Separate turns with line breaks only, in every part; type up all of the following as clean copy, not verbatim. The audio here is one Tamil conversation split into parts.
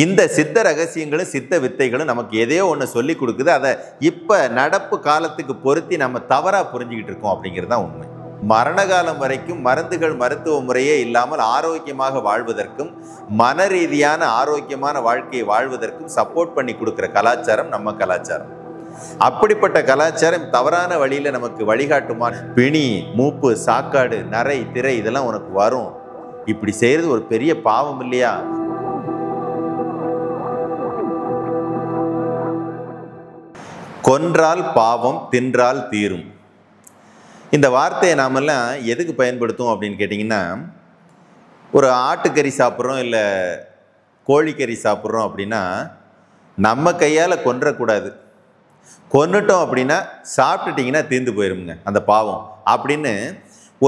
இந்த சித்த ரகசியங்களும் சித்த வித்தைகளும் நமக்கு எதையோ ஒன்று சொல்லி கொடுக்குது. அதை இப்போ நடப்பு காலத்துக்கு பொருத்தி நம்ம தவறாக புரிஞ்சுக்கிட்டு இருக்கோம் அப்படிங்கிறது தான் உண்மை. மரண காலம் வரைக்கும் மருந்துகள் மருத்துவ முறையே இல்லாமல் ஆரோக்கியமாக வாழ்வதற்கும் மன ரீதியான ஆரோக்கியமான வாழ்க்கையை வாழ்வதற்கும் சப்போர்ட் பண்ணி கொடுக்குற கலாச்சாரம் நம்ம கலாச்சாரம். அப்படிப்பட்ட கலாச்சாரம் தவறான வழியில் நமக்கு வழிகாட்டுமா? பிணி, மூப்பு, சாக்காடு, நரை, திரை இதெல்லாம் உனக்கு வரும், இப்படி செய்கிறது ஒரு பெரிய பாவம் இல்லையா? கொன்றால் பாவம், தின்றால் தீரும். இந்த வார்த்தையை நாமெல்லாம் எதுக்கு பயன்படுத்தும் அப்படின்னு கேட்டிங்கன்னா, ஒரு ஆட்டுக்கறி சாப்பிட்றோம் இல்லை கோழிக்கறி சாப்பிட்றோம் அப்படின்னா நம்ம கையால் கொன்றக்கூடாது. கொன்னுட்டோம் அப்படின்னா சாப்பிட்டுட்டிங்கன்னா தீர்ந்து போயிருங்க அந்த பாவம் அப்படின்னு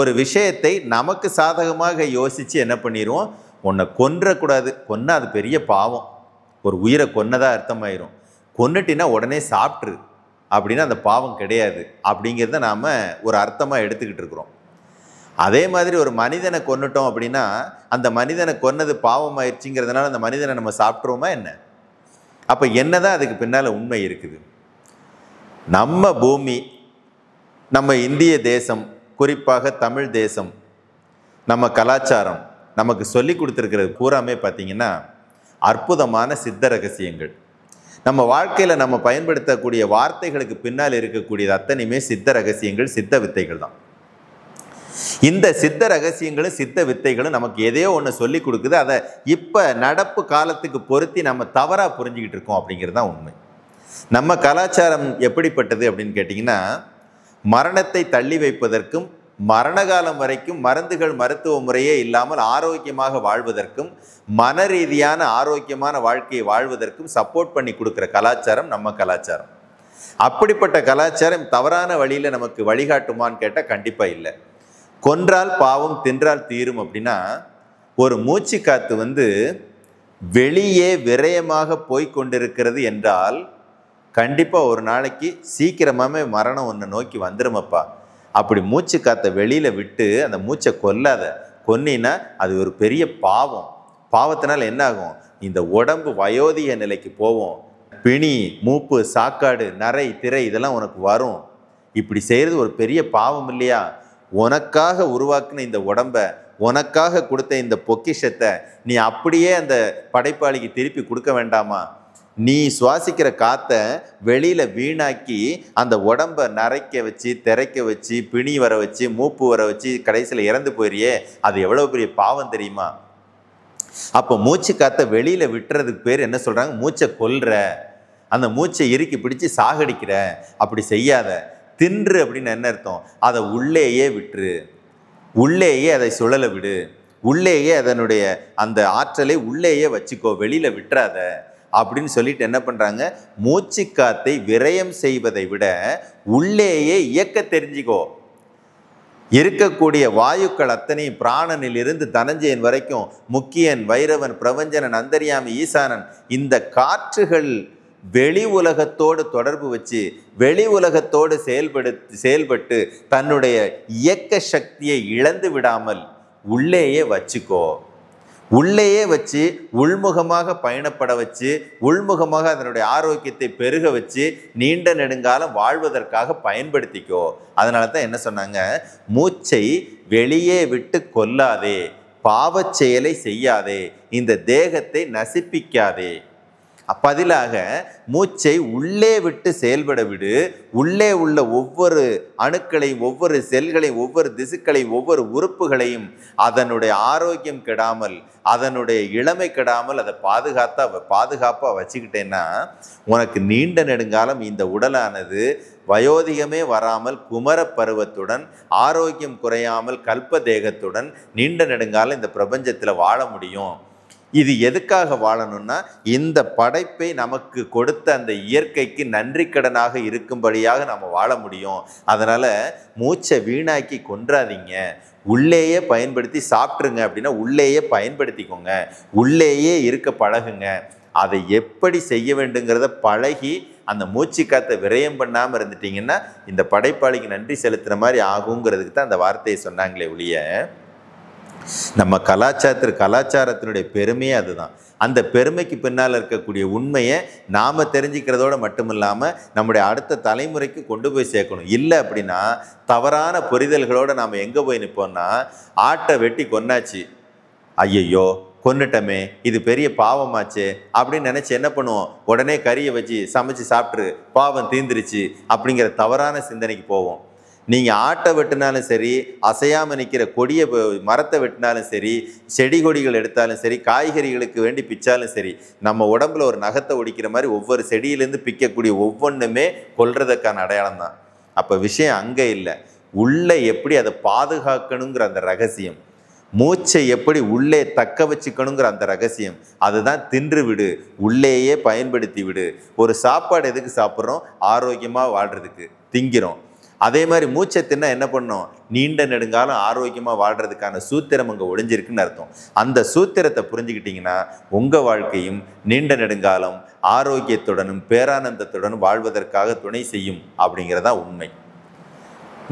ஒரு விஷயத்தை நமக்கு சாதகமாக யோசித்து என்ன பண்ணிடுவோம், உன்னை கொன்றக்கூடாது, கொன்னா அது பெரிய பாவம், ஒரு உயிரை கொன்னதாக அர்த்தமாயிரும், கொன்னுட்டினா உடனே சாப்பிட்ரு அப்படின்னா அந்த பாவம் கிடையாது அப்படிங்கிறத நாம் ஒரு அர்த்தமாக எடுத்துக்கிட்டு இருக்கிறோம். அதே மாதிரி ஒரு மனிதனை கொன்னுட்டோம் அப்படின்னா அந்த மனிதனை கொன்னது பாவம் ஆயிடுச்சுங்கிறதுனால அந்த மனிதனை நம்ம சாப்பிட்ருவோமா என்ன? அப்போ என்னதான் அதுக்கு பின்னால் உண்மை இருக்குது? நம்ம பூமி, நம்ம இந்திய தேசம், குறிப்பாக தமிழ் தேசம், நம்ம கலாச்சாரம் நமக்கு சொல்லி கொடுத்துருக்கிறது பூராமே பார்த்திங்கன்னா அற்புதமான சித்த ரகசியங்கள். நம்ம வாழ்க்கையில் நம்ம பயன்படுத்தக்கூடிய வார்த்தைகளுக்கு பின்னால் இருக்கக்கூடியது அத்தனையுமே சித்த ரகசியங்கள், சித்த வித்தைகள் தான். இந்த சித்த ரகசியங்களும் சித்த வித்தைகளும் நமக்கு எதையோ ஒன்று சொல்லி கொடுக்குது. அதை இப்போ நடப்பு காலத்துக்கு பொருத்தி நம்ம தவறாக புரிஞ்சுக்கிட்டு இருக்கோம் அப்படிங்கிறது தான் உண்மை. நம்ம கலாச்சாரம் எப்படிப்பட்டது அப்படின்னு கேட்டிங்கன்னா, மரணத்தை தள்ளி வைப்பதற்கும் மரண காலம் வரைக்கும் மருந்துகள் மருத்துவ முறையே இல்லாமல் ஆரோக்கியமாக வாழ்வதற்கும் மன ரீதியான ஆரோக்கியமான வாழ்க்கையை வாழ்வதற்கும் சப்போர்ட் பண்ணி கொடுக்குற கலாச்சாரம் நம்ம கலாச்சாரம். அப்படிப்பட்ட கலாச்சாரம் தவறான வழியில் நமக்கு வழிகாட்டுமான்னு கேட்டால் கண்டிப்பாக இல்லை. கொன்றால் பாவம், தின்றால் தீரும் அப்படின்னா ஒரு மூச்சு காத்து வெளியே விரயமாக போய்கொண்டிருக்கிறது என்றால் கண்டிப்பாக ஒரு நாளைக்கு சீக்கிரமாகவே மரணம் ஒன்று நோக்கி வந்துடுமப்பா. அப்படி மூச்சு காற்றை வெளியில் விட்டு அந்த மூச்சை கொல்லாத, கொன்னினா அது ஒரு பெரிய பாவம். பாவத்தினால் என்ன ஆகும்? இந்த உடம்பு வயோதிக நிலைக்கு போவோம். பிணி, மூப்பு, சாக்காடு, நரை, திரை இதெல்லாம் உனக்கு வரும். இப்படி செய்கிறது ஒரு பெரிய பாவம் இல்லையா? உனக்காக உருவாக்குன இந்த உடம்பை, உனக்காக கொடுத்த இந்த பொக்கிஷத்தை நீ அப்படியே அந்த படைப்பாளிக்கு திருப்பி கொடுக்க வேண்டாமா? நீ சுவாசிக்கிற காற்றை வெளியில் வீணாக்கி அந்த உடம்பை நரைக்க வச்சு, திரைக்க வச்சு, பிணி வர வச்சு, மூப்பு வர வச்சு கடைசியில் இறந்து போயிறியே, அது எவ்வளோ பெரிய பாவம் தெரியுமா? அப்போ மூச்சு காற்றை வெளியில் விட்டுறதுக்கு பேர் என்ன சொல்கிறாங்க? மூச்சை கொல்ற, அந்த மூச்சை இறுக்கி பிடிச்சி சாகடிக்கிற. அப்படி செய்யாத. தின்று அப்படின்னு என்ன அர்த்தம்? அதை உள்ளேயே விட்டுரு, உள்ளேயே அதை சுழல விடு, உள்ளேயே அதனுடைய அந்த ஆற்றலை உள்ளேயே வச்சுக்கோ, வெளியில் விட்டுறாத அப்படின்னு சொல்லிட்டு என்ன பண்ணுறாங்க? மூச்சு காத்தை விரயம் செய்வதை விட உள்ளேயே இயக்க தெரிஞ்சுக்கோ. இருக்கக்கூடிய வாயுக்கள் அத்தனை பிராணனில் இருந்து தனஞ்சயன் வரைக்கும், முக்கியன், வைரவன், பிரபஞ்சனன், அந்தர்யாமி, ஈசானன், இந்த காற்றுகள் வெளி உலகத்தோடு தொடர்பு வச்சு வெளி உலகத்தோடு செயல்பட்டு தன்னுடைய இயக்க சக்தியை இழந்து விடாமல் உள்ளேயே வச்சுக்கோ. உள்ளேயே வச்சு உள்முகமாக பயணப்பட வச்சு உள்முகமாக அதனுடைய ஆரோக்கியத்தை பெருக வச்சு நீண்ட நெடுங்காலம் வாழ்வதற்காக பயன்படுத்திக்கோ. அதனால தான் என்ன சொன்னாங்க? மூச்சை வெளியே விட்டு கொல்லாதே, பாவச் செயலை செய்யாதே, இந்த தேகத்தை நசிப்பிக்காதே. பதிலாக மூச்சை உள்ளே விட்டு செயல்பட விடு. உள்ளே உள்ள ஒவ்வொரு அணுக்களையும், ஒவ்வொரு செல்களையும், ஒவ்வொரு திசுக்களையும், ஒவ்வொரு உறுப்புகளையும் அதனுடைய ஆரோக்கியம் கெடாமல், அதனுடைய இளமை கெடாமல் அதை பாதுகாப்பாக வச்சுக்கிட்டேன்னா உனக்கு நீண்ட நெடுங்காலம் இந்த உடலானது வயோதிகமே வராமல் குமர பருவத்துடன் ஆரோக்கியம் குறையாமல் கல்ப தேகத்துடன் நீண்ட நெடுங்காலம் இந்த பிரபஞ்சத்தில் வாழ முடியும். இது எதுக்காக வாழணும்னா, இந்த படைப்பை நமக்கு கொடுத்த அந்த இயற்கைக்கு நன்றி கடனாக இருக்கும்படியாக நம்ம வாழ முடியும். அதனால் மூச்சை வீணாக்கி கொன்றாதீங்க, உள்ளேயே பயன்படுத்தி சாப்பிட்ருங்க. அப்படின்னா உள்ளேயே பயன்படுத்திக்கோங்க, உள்ளேயே இருக்க பழகுங்க. அதை எப்படி செய்ய வேண்டுங்கிறத பழகி அந்த மூச்சு காற்றை விரயம் பண்ணாமல் இருந்துட்டிங்கன்னா இந்த படைப்பாளிக்கு நன்றி செலுத்துகிற மாதிரி ஆகுங்கிறதுக்கு தான் அந்த வார்த்தையை சொன்னாங்களே ஒழிய, நம்ம கலாச்சாரத்தினுடைய பெருமையே அதுதான். அந்த பெருமைக்கு பின்னால் இருக்கக்கூடிய உண்மையை நாம் தெரிஞ்சுக்கிறதோடு மட்டும் இல்லாமல் நம்முடைய அடுத்த தலைமுறைக்கு கொண்டு போய் சேர்க்கணும். இல்லை அப்படின்னா தவறான புரிதல்களோடு நாம் எங்கே போய் நிற்போம்னா, ஆட்டை வெட்டி கொன்னாச்சு, ஐயையோ கொன்னுட்டமே, இது பெரிய பாவமாச்சு அப்படின்னு நினச்சி என்ன பண்ணுவோம், உடனே கறியை வச்சு சமைச்சு சாப்பிட்ரு, பாவம் தீந்துருச்சு அப்படிங்கிற தவறான சிந்தனைக்கு போவோம். நீங்கள் ஆட்டை வெட்டினாலும் சரி, அசையாமல் நிற்கிற கொடிய மரத்தை வெட்டினாலும் சரி, செடி கொடிகள் எடுத்தாலும் சரி, காய்கறிகளுக்கு வேண்டி பிச்சாலும் சரி, நம்ம உடம்புல ஒரு நகத்தை ஒடிக்கிற மாதிரி ஒவ்வொரு செடியிலேருந்து பிக்கக்கூடிய ஒவ்வொன்றுமே கொல்றதுக்கான அடையாளம் தான். அப்போ விஷயம் அங்கே இல்லை, உள்ளே எப்படி அதை பாதுகாக்கணுங்கிற அந்த ரகசியம், மூச்சை எப்படி உள்ளே தக்க வச்சுக்கணுங்கிற அந்த ரகசியம், அதுதான் தின்று விடு, உள்ளேயே பயன்படுத்தி விடு. ஒரு சாப்பாடு எதுக்கு சாப்பிட்றோம், ஆரோக்கியமாக வாழ்கிறதுக்கு திங்கிறோம். அதே மாதிரி மூச்சை தின்னா என்ன பண்ணோம், நீண்ட நெடுங்காலம் ஆரோக்கியமாக வாழ்கிறதுக்கான சூத்திரம் அங்கே ஒளிஞ்சிருக்குன்னு அர்த்தம். அந்த சூத்திரத்தை புரிஞ்சுக்கிட்டிங்கன்னா உங்கள் வாழ்க்கையும் நீண்ட நெடுங்காலம் ஆரோக்கியத்துடனும் பேரானந்தத்துடனும் வாழ்வதற்காக துணை செய்யும் அப்படிங்கிறதா உண்மை.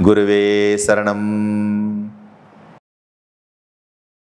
குருவே சரணம்.